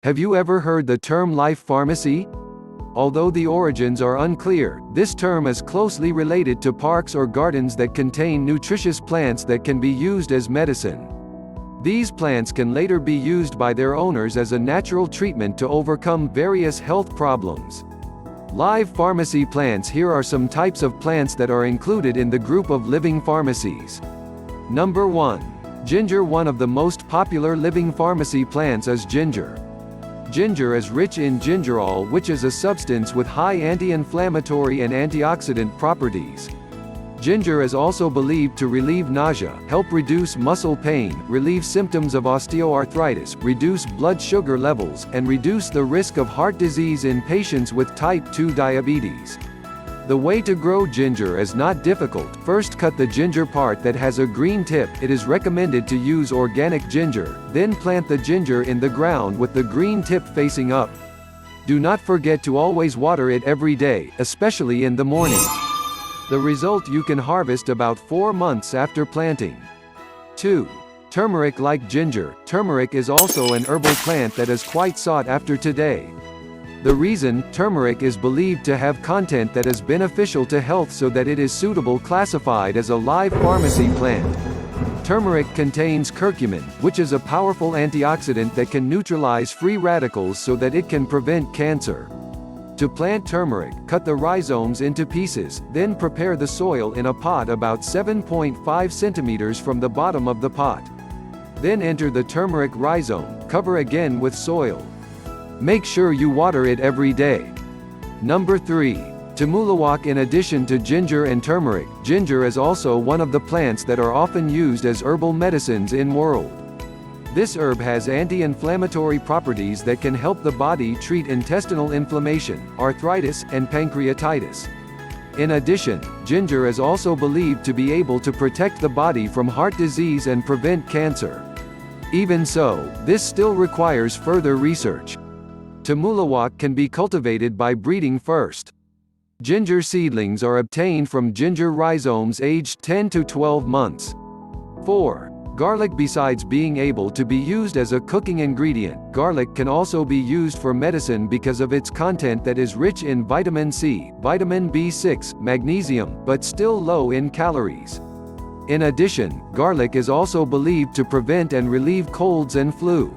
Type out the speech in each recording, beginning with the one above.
Have you ever heard the term life pharmacy? Although the origins are unclear, this term is closely related to parks or gardens that contain nutritious plants that can be used as medicine. These plants can later be used by their owners as a natural treatment to overcome various health problems. Live pharmacy plants. Here are some types of plants that are included in the group of living pharmacies. Number 1. Ginger. One of the most popular living pharmacy plants is ginger. Ginger is rich in gingerol, which is a substance with high anti-inflammatory and antioxidant properties. Ginger is also believed to relieve nausea, help reduce muscle pain, relieve symptoms of osteoarthritis, reduce blood sugar levels, and reduce the risk of heart disease in patients with type 2 diabetes. The way to grow ginger is not difficult. First, cut the ginger part that has a green tip. It is recommended to use organic ginger. Then plant the ginger in the ground with the green tip facing up. Do not forget to always water it every day, especially in the morning. The result you can harvest about 4 months after planting. 2. Turmeric. Like ginger, turmeric is also an herbal plant that is quite sought after today. The reason, turmeric is believed to have content that is beneficial to health, so that it is suitable classified as a live pharmacy plant. Turmeric contains curcumin, which is a powerful antioxidant that can neutralize free radicals so that it can prevent cancer. To plant turmeric, cut the rhizomes into pieces, then prepare the soil in a pot about 7.5 centimeters from the bottom of the pot. Then enter the turmeric rhizome, cover again with soil. Make sure you water it every day. Number 3. Temulawak. In addition to ginger and turmeric, ginger is also one of the plants that are often used as herbal medicines in world. This herb has anti-inflammatory properties that can help the body treat intestinal inflammation, arthritis, and pancreatitis. In addition, ginger is also believed to be able to protect the body from heart disease and prevent cancer. Even so, this still requires further research. Temulawak can be cultivated by breeding first. Ginger seedlings are obtained from ginger rhizomes aged 10 to 12 months. 4. Garlic. Besides being able to be used as a cooking ingredient, garlic can also be used for medicine because of its content that is rich in vitamin C, vitamin B6, magnesium, but still low in calories. In addition, garlic is also believed to prevent and relieve colds and flu.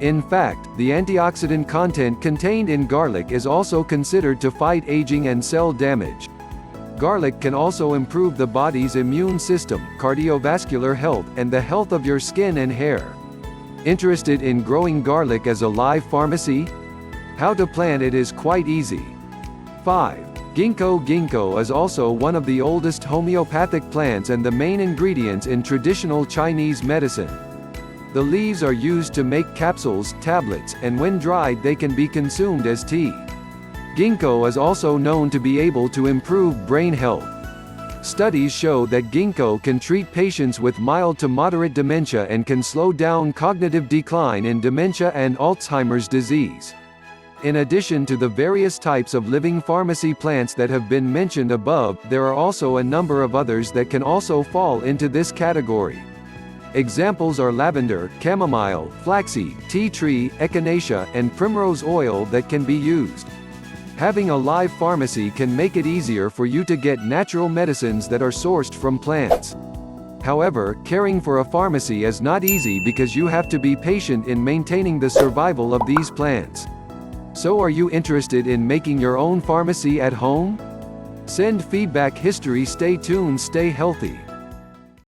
In fact, the antioxidant content contained in garlic is also considered to fight aging and cell damage. Garlic can also improve the body's immune system, cardiovascular health, and the health of your skin and hair. Interested in growing garlic as a live pharmacy? How to plant it is quite easy. 5. Ginkgo. Ginkgo is also one of the oldest homeopathic plants and the main ingredients in traditional Chinese medicine. The leaves are used to make capsules, tablets, and when dried they can be consumed as tea. Ginkgo is also known to be able to improve brain health. Studies show that ginkgo can treat patients with mild to moderate dementia and can slow down cognitive decline in dementia and Alzheimer's disease. In addition to the various types of living pharmacy plants that have been mentioned above, there are also a number of others that can also fall into this category. Examples are lavender, chamomile, flaxseed, tea tree, echinacea, and primrose oil that can be used. Having a live pharmacy can make it easier for you to get natural medicines that are sourced from plants. However, caring for a pharmacy is not easy because you have to be patient in maintaining the survival of these plants. So are you interested in making your own pharmacy at home? Send feedback. History. Stay tuned, stay healthy.